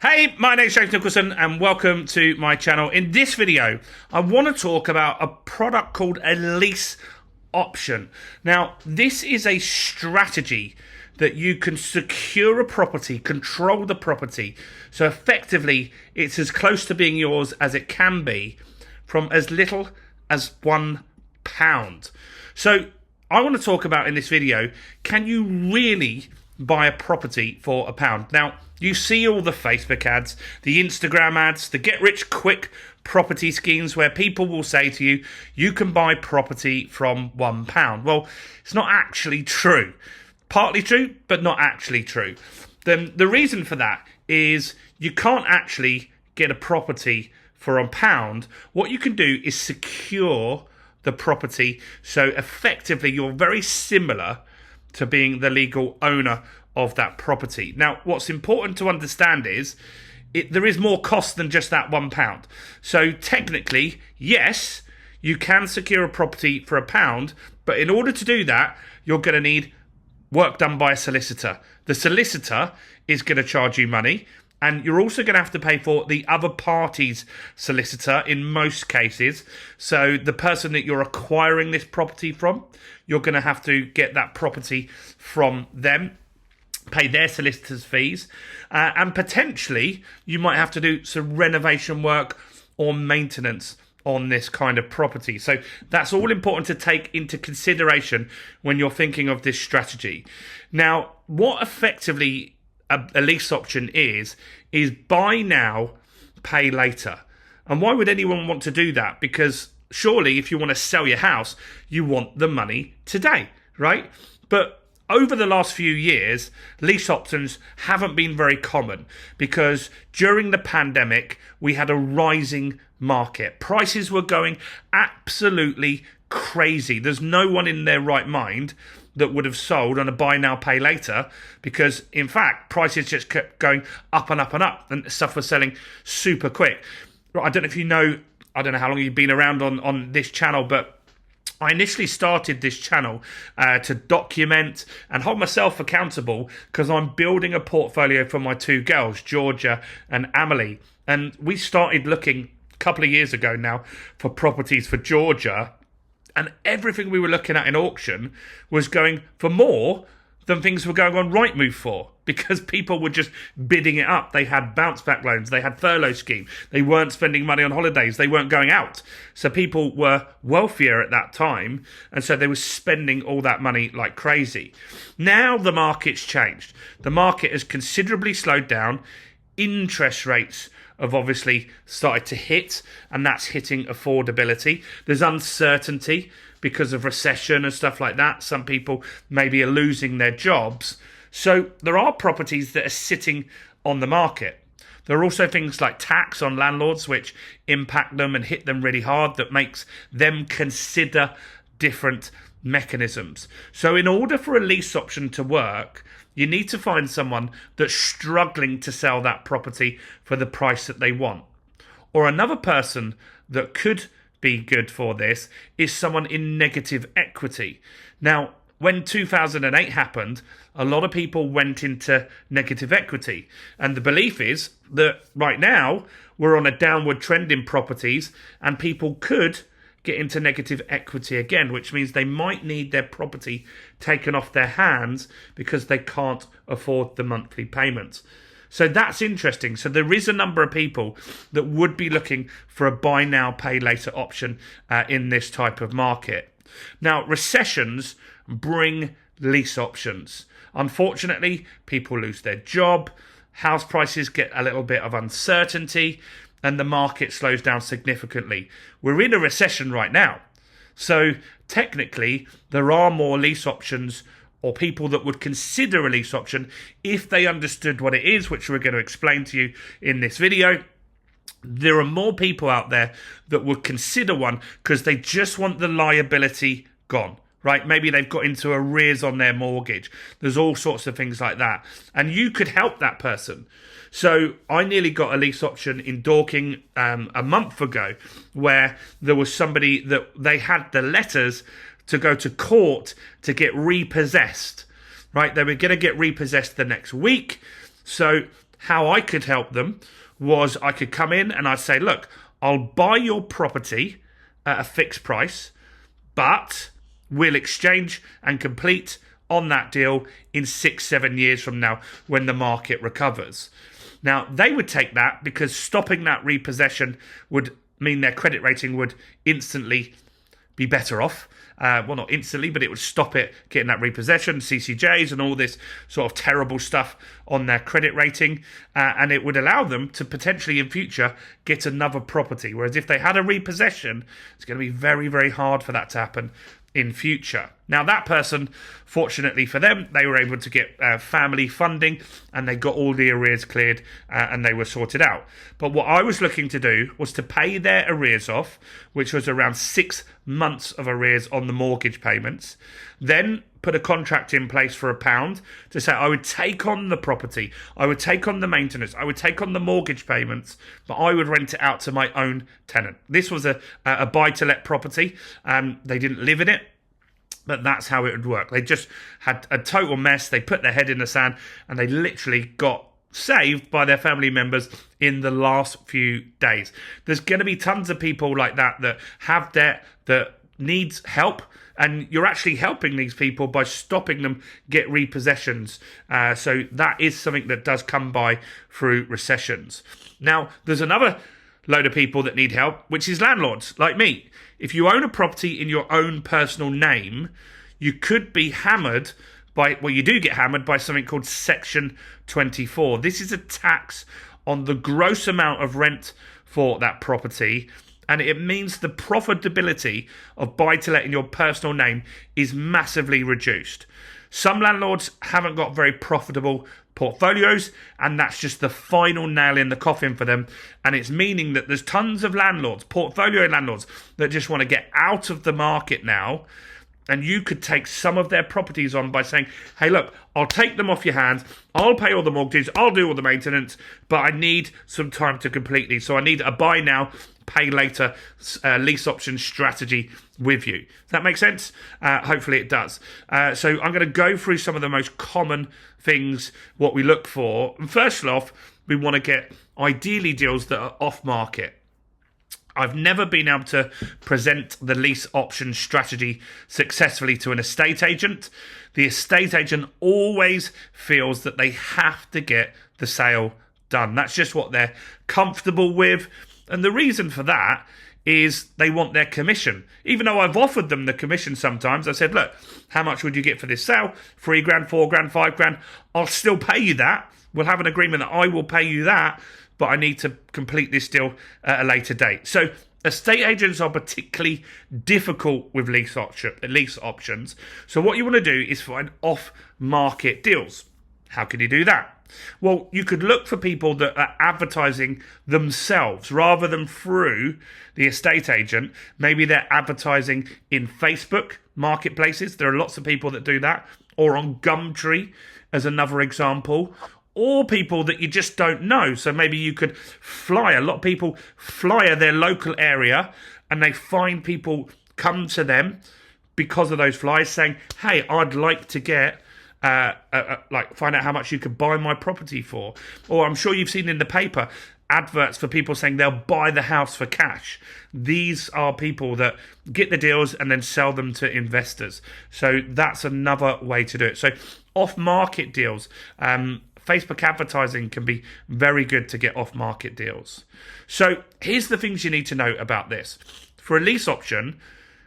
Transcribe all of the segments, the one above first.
Hey, my name's James Nicholson and welcome to my channel. In this video, I want to talk about a product called a lease option. Now, this is a strategy that you can secure a property, control the property. So effectively, it's as close to being yours as it can be from as little as £1. So I want to talk about in this video, can you really buy a property for £1? Now, you see all the Facebook ads, the Instagram ads, the get-rich-quick property schemes where people will say to you, you can buy property from £1. Well, it's not actually true. Partly true, but not actually true. The reason for that is you can't actually get a property for £1. What you can do is secure the property, so effectively you're very similar to being the legal owner of that property. Now, what's important to understand is there is more cost than just that £1. So technically, yes, you can secure a property for £1, but in order to do that, you're going to need work done by a solicitor. The solicitor is going to charge you money, and you're also going to have to pay for the other party's solicitor in most cases. So the person that you're acquiring this property from, you're going to have to get that property from them, pay their solicitor's fees, and potentially you might have to do some renovation work or maintenance on this kind of property. So that's all important to take into consideration when you're thinking of this strategy. Now, what effectively a lease option is buy now, pay later. And why would anyone want to do that? Because surely if you want to sell your house, you want the money today, right? But over the last few years, lease options haven't been very common because during the pandemic, we had a rising market. Prices were going absolutely crazy. There's no one in their right mind that would have sold on a buy now, pay later, because in fact, prices just kept going up and up and up, and stuff was selling super quick. I don't know if you know, I don't know how long you've been around on this channel, but I initially started this channel to document and hold myself accountable because I'm building a portfolio for my two girls, Georgia and Amelie. And we started looking a couple of years ago now for properties for Georgia, and everything we were looking at in auction was going for more than things were going on Rightmove for, because people were just bidding it up. They had bounce back loans, they had furlough scheme, they weren't spending money on holidays, they weren't going out. So people were wealthier at that time, and so they were spending all that money like crazy. Now the market's changed. The market has considerably slowed down. Interest rates have obviously started to hit, and that's hitting affordability. There's uncertainty because of recession and stuff like that. Some people maybe are losing their jobs. So there are properties that are sitting on the market. There are also things like tax on landlords, which impact them and hit them really hard, that makes them consider different mechanisms. So in order for a lease option to work, you need to find someone that's struggling to sell that property for the price that they want. Or another person that could be good for this is someone in negative equity. Now, when 2008 happened, a lot of people went into negative equity. And the belief is that right now we're on a downward trend in properties and people could get into negative equity again, which means they might need their property taken off their hands because they can't afford the monthly payments. So that's interesting. So there is a number of people that would be looking for a buy now, pay later option in this type of market. Now, recessions bring lease options. Unfortunately, people lose their job, house prices get a little bit of uncertainty, and the market slows down significantly. We're in a recession right now. So technically, there are more lease options, or people that would consider a lease option if they understood what it is, which we're going to explain to you in this video. There are more people out there that would consider one because they just want the liability gone, right? Maybe they've got into arrears on their mortgage. There's all sorts of things like that. And you could help that person. So I nearly got a lease option in Dorking a month ago, where there was somebody that they had the letters to go to court to get repossessed, right? They were going to get repossessed the next week. So how I could help them was I could come in and I'd say, look, I'll buy your property at a fixed price, but we'll exchange and complete on that deal in 6-7 years from now when the market recovers. Now, they would take that because stopping that repossession would mean their credit rating would instantly be better off. Well, not instantly, but it would stop it getting that repossession, CCJs and all this sort of terrible stuff on their credit rating. And it would allow them to potentially in future get another property. Whereas if they had a repossession, it's going to be very, very hard for that to happen in future. Now, that person, fortunately for them, they were able to get family funding and they got all the arrears cleared and they were sorted out. But what I was looking to do was to pay their arrears off, which was around 6 months of arrears on the mortgage payments, then put a contract in place for £1 to say I would take on the property, I would take on the maintenance, I would take on the mortgage payments, but I would rent it out to my own tenant. This was a buy-to-let property. They didn't live in it, but that's how it would work. They just had a total mess. They put their head in the sand and they literally got saved by their family members in the last few days. There's going to be tons of people like that have debt, that needs help, and you're actually helping these people by stopping them get repossessions. So that is something that does come by through recessions. Now, there's another load of people that need help, which is landlords like me. If you own a property in your own personal name, you could be hammered by, well, you do get hammered by something called Section 24. This is a tax on the gross amount of rent for that property, and it means the profitability of buy-to-let in your personal name is massively reduced. Some landlords haven't got very profitable portfolios, and that's just the final nail in the coffin for them. And it's meaning that there's tons of landlords, portfolio landlords, that just want to get out of the market now. And you could take some of their properties on by saying, hey, look, I'll take them off your hands. I'll pay all the mortgages. I'll do all the maintenance. But I need some time to complete these. So I need a buy now, pay later lease option strategy with you. Does that make sense? Hopefully it does. So I'm going to go through some of the most common things, what we look for. And first off, we want to get ideally deals that are off market. I've never been able to present the lease option strategy successfully to an estate agent. The estate agent always feels that they have to get the sale done. That's just what they're comfortable with. And the reason for that is they want their commission. Even though I've offered them the commission sometimes, I said, look, how much would you get for this sale? 3 grand, 4 grand, 5 grand. I'll still pay you that. We'll have an agreement that I will pay you that, but I need to complete this deal at a later date. So estate agents are particularly difficult with lease options. So what you want to do is find off-market deals. How can you do that? Well, you could look for people that are advertising themselves rather than through the estate agent. Maybe they're advertising in Facebook marketplaces. There are lots of people that do that. Or on Gumtree as another example. Or people that you just don't know. So maybe you could flyer. A lot of people flyer their local area and they find people come to them because of those flyers saying, hey, I'd like to get find out how much you could buy my property for. Or I'm sure you've seen in the paper adverts for people saying they'll buy the house for cash. These are people that get the deals and then sell them to investors. So that's another way to do it. So off-market deals, Facebook advertising can be very good to get off-market deals. So here's the things you need to know about this. For a lease option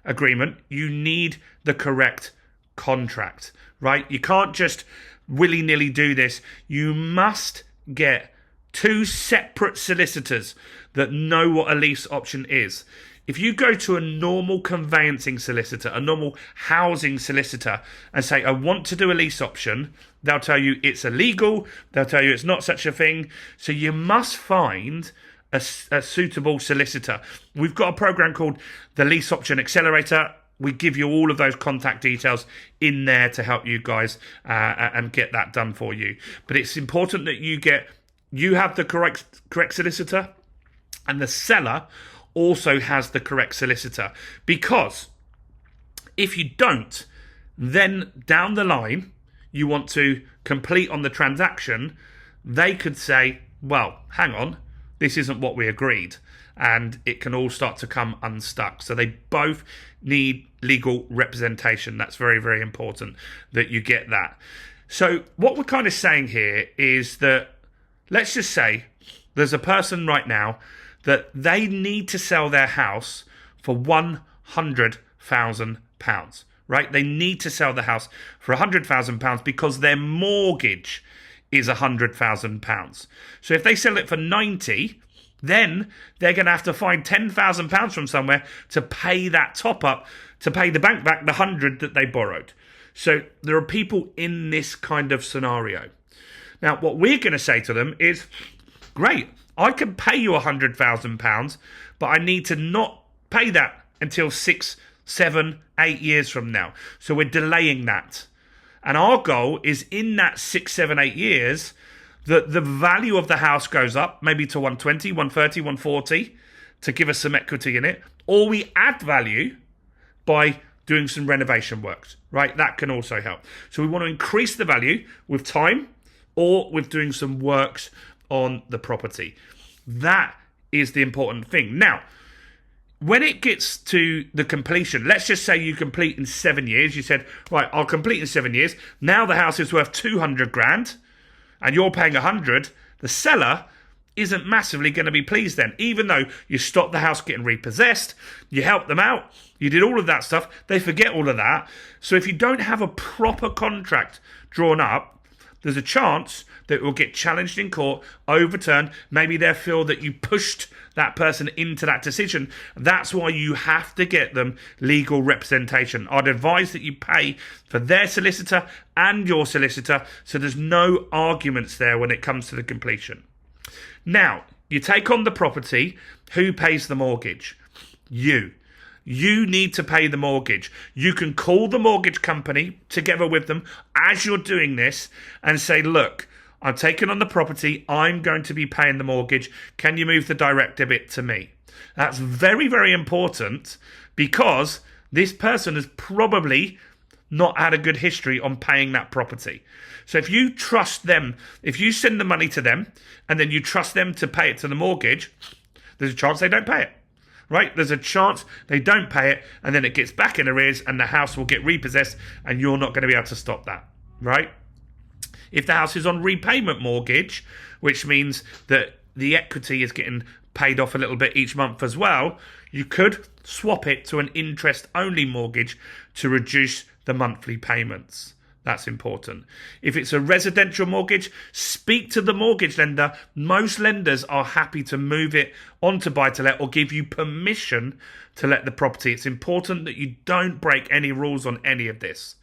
agreement, you need the correct contract, right? You can't just willy-nilly do this. You must get 2 separate solicitors that know what a lease option is. If you go to a normal conveyancing solicitor, a normal housing solicitor, and say, I want to do a lease option, they'll tell you it's illegal. They'll tell you it's not such a thing. So you must find a suitable solicitor. We've got a program called the Lease Option Accelerator. We give you all of those contact details in there to help you guys and get that done for you. But it's important that you have the correct solicitor, and the seller also has the correct solicitor. Because if you don't, then down the line, you want to complete on the transaction, they could say, well, hang on, this isn't what we agreed. And it can all start to come unstuck. So they both need legal representation. That's very, very important that you get that. So what we're kind of saying here is that, let's just say there's a person right now that they need to sell their house for £100,000, right? They need to sell the house for £100,000 because their mortgage is £100,000. So if they sell it for 90, then they're going to have to find £10,000 from somewhere to pay that top up, to pay the bank back the 100 that they borrowed. So there are people in this kind of scenario. Now, what we're going to say to them is, great, I can pay you £100,000, but I need to not pay that until 6, 7, 8 years from now. So we're delaying that. And our goal is in that 6, 7, 8 years that the value of the house goes up, maybe to 120, 130, 140, to give us some equity in it. Or we add value by doing some renovation works, right? That can also help. So we want to increase the value with time or with doing some works on the property. That is the important thing. Now, when it gets to the completion, let's just say you complete in 7 years. You said, right, I'll complete in 7 years. Now the house is worth 200 grand and you're paying 100. The seller isn't massively going to be pleased then. Even though you stopped the house getting repossessed, you helped them out, you did all of that stuff, they forget all of that. So if you don't have a proper contract drawn up, there's a chance that it will get challenged in court, overturned. Maybe they'll feel that you pushed that person into that decision. That's why you have to get them legal representation. I'd advise that you pay for their solicitor and your solicitor so there's no arguments there when it comes to the completion. Now, you take on the property. Who pays the mortgage? You. You need to pay the mortgage. You can call the mortgage company together with them as you're doing this and say, look, I'm taking on the property. I'm going to be paying the mortgage. Can you move the direct debit to me? That's very, very important because this person has probably not had a good history on paying that property. So if you trust them, if you send the money to them and then you trust them to pay it to the mortgage, there's a chance they don't pay it. Right? There's a chance they don't pay it and then it gets back in arrears and the house will get repossessed and you're not going to be able to stop that. Right? If the house is on repayment mortgage, which means that the equity is getting paid off a little bit each month as well, you could swap it to an interest-only mortgage to reduce the monthly payments. That's important. If it's a residential mortgage, speak to the mortgage lender. Most lenders are happy to move it onto buy-to-let or give you permission to let the property. It's important that you don't break any rules on any of this.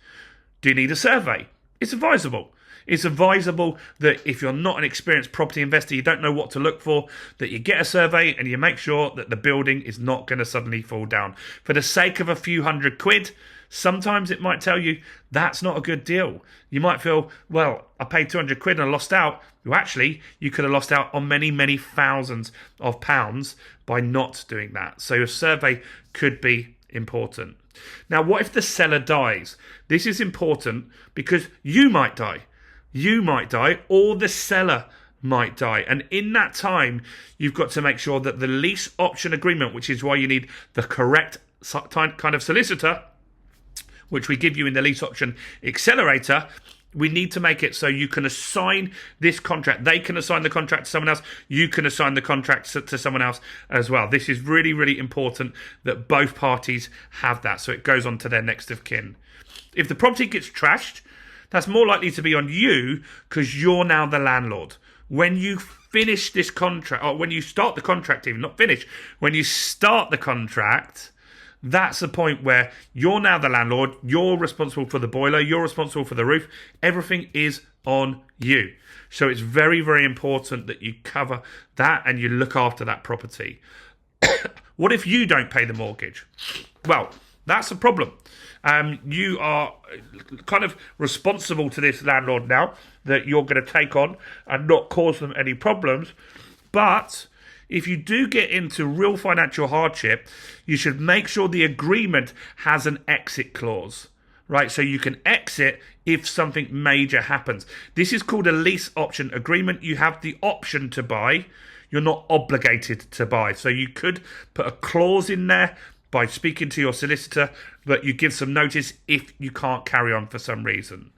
Do you need a survey? It's advisable. It's advisable that if you're not an experienced property investor, you don't know what to look for, that you get a survey and you make sure that the building is not going to suddenly fall down. For the sake of a few £100, sometimes it might tell you that's not a good deal. You might feel, well, I paid £200 and I lost out. Well, actually, you could have lost out on many, many thousands of pounds by not doing that. So a survey could be important. Now, what if the seller dies? This is important because you might die. You might die or the seller might die. And in that time, you've got to make sure that the lease option agreement, which is why you need the correct kind of solicitor, which we give you in the lease option accelerator, we need to make it so you can assign this contract. They can assign the contract to someone else. You can assign the contract to someone else as well. This is really, really important that both parties have that. So it goes on to their next of kin. If the property gets trashed, that's more likely to be on you because you're now the landlord. When you finish this contract, or when you start the contract, even not finish, when you start the contract, that's the point where you're now the landlord. You're responsible for the boiler. You're responsible for the roof. Everything is on you. So it's very, very important that you cover that and you look after that property. What if you don't pay the mortgage? Well, that's a problem. You are kind of responsible to this landlord now that you're going to take on and not cause them any problems. But if you do get into real financial hardship, you should make sure the agreement has an exit clause, right? So you can exit if something major happens. This is called a lease option agreement. You have the option to buy. You're not obligated to buy. So you could put a clause in there by speaking to your solicitor that you give some notice if you can't carry on for some reason.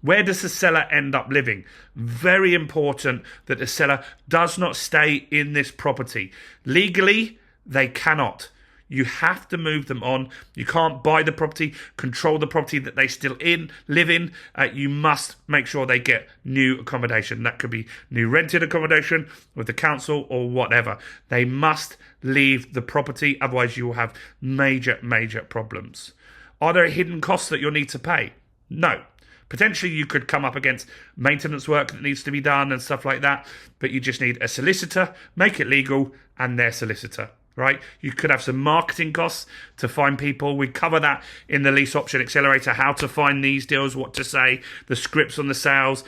Where does the seller end up living? Very important that the seller does not stay in this property. Legally, they cannot. You have to move them on. You can't buy the property, control the property that they still live in. You must make sure they get new accommodation. That could be new rented accommodation with the council or whatever. They must leave the property, otherwise you will have major, major problems. Are there hidden costs that you'll need to pay? No. Potentially you could come up against maintenance work that needs to be done and stuff like that, but you just need a solicitor, make it legal, and their solicitor. Right? You could have some marketing costs to find people. We cover that in the Lease Option Accelerator, how to find these deals, what to say, the scripts on the sales,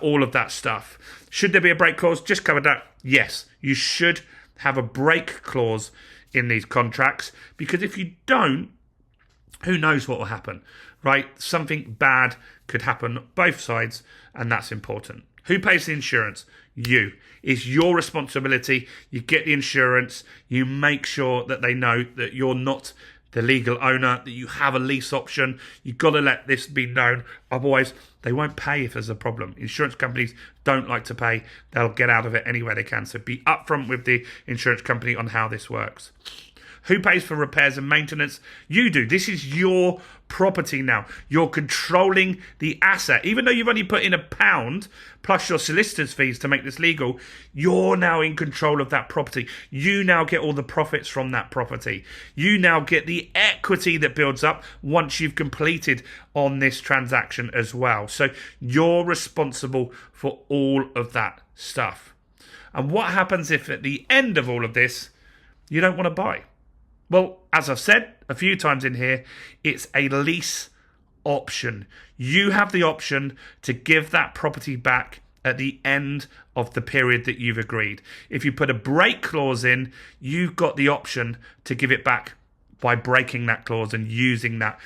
all of that stuff. Should there be a break clause? Just covered that. Yes, you should have a break clause in these contracts, because if you don't, who knows what will happen, right? Something bad could happen on both sides, and that's important. Who pays the insurance? You. It's your responsibility. You get the insurance. You make sure that they know that you're not the legal owner, that you have a lease option. You've got to let this be known. Otherwise, they won't pay if there's a problem. Insurance companies don't like to pay. They'll get out of it any way they can. So be upfront with the insurance company on how this works. Who pays for repairs and maintenance? You do. This is your property now. You're controlling the asset. Even though you've only put in £1 plus your solicitor's fees to make this legal, you're now in control of that property. You now get all the profits from that property. You now get the equity that builds up once you've completed on this transaction as well. So you're responsible for all of that stuff. And what happens if at the end of all of this, you don't want to buy? Well, as I've said a few times in here, it's a lease option. You have the option to give that property back at the end of the period that you've agreed. If you put a break clause in, you've got the option to give it back by breaking that clause and using that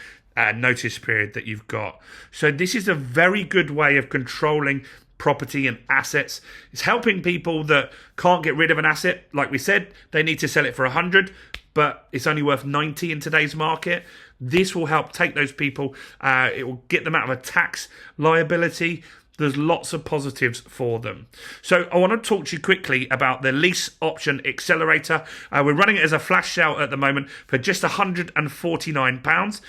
notice period that you've got. So this is a very good way of controlling property and assets. It's helping people that can't get rid of an asset. Like we said, they need to sell it for 100, but it's only worth 90 in today's market. This will help take those people. It will get them out of a tax liability. There's lots of positives for them. So I want to talk to you quickly about the Lease Option Accelerator. We're running it as a flash sale at the moment for just £149.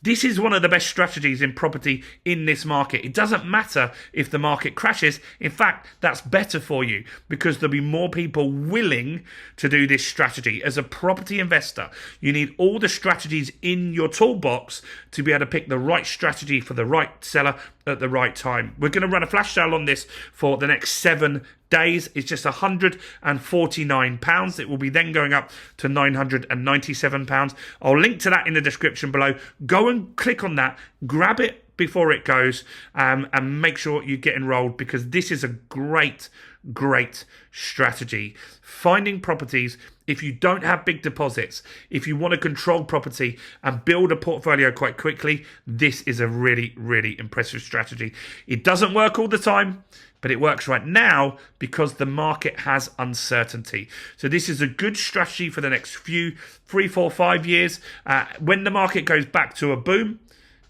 This is one of the best strategies in property in this market. It doesn't matter if the market crashes. In fact, that's better for you because there'll be more people willing to do this strategy. As a property investor, you need all the strategies in your toolbox to be able to pick the right strategy for the right seller at the right time. We're going to run a flash sale on this for the next 7 days. It's just £149. It will be then going up to £997. I'll link to that in the description below. Go and click on that, grab it before it goes, and make sure you get enrolled because this is a great strategy. Finding properties, if you don't have big deposits, if you want to control property and build a portfolio quite quickly, this is a really impressive strategy. It doesn't work all the time, but it works right now because the market has uncertainty. So this is a good strategy for the next 3, 4, 5 years. When the market goes back to a boom,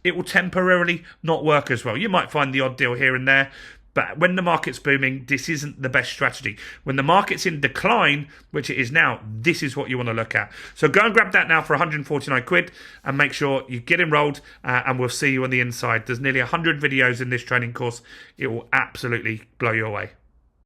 it will temporarily not work as well. You might find the odd deal here and there, but when the market's booming, this isn't the best strategy. When the market's in decline, which it is now, this is what you want to look at. So go and grab that now for 149 quid and make sure you get enrolled and we'll see you on the inside. There's nearly 100 videos in this training course. It will absolutely blow you away.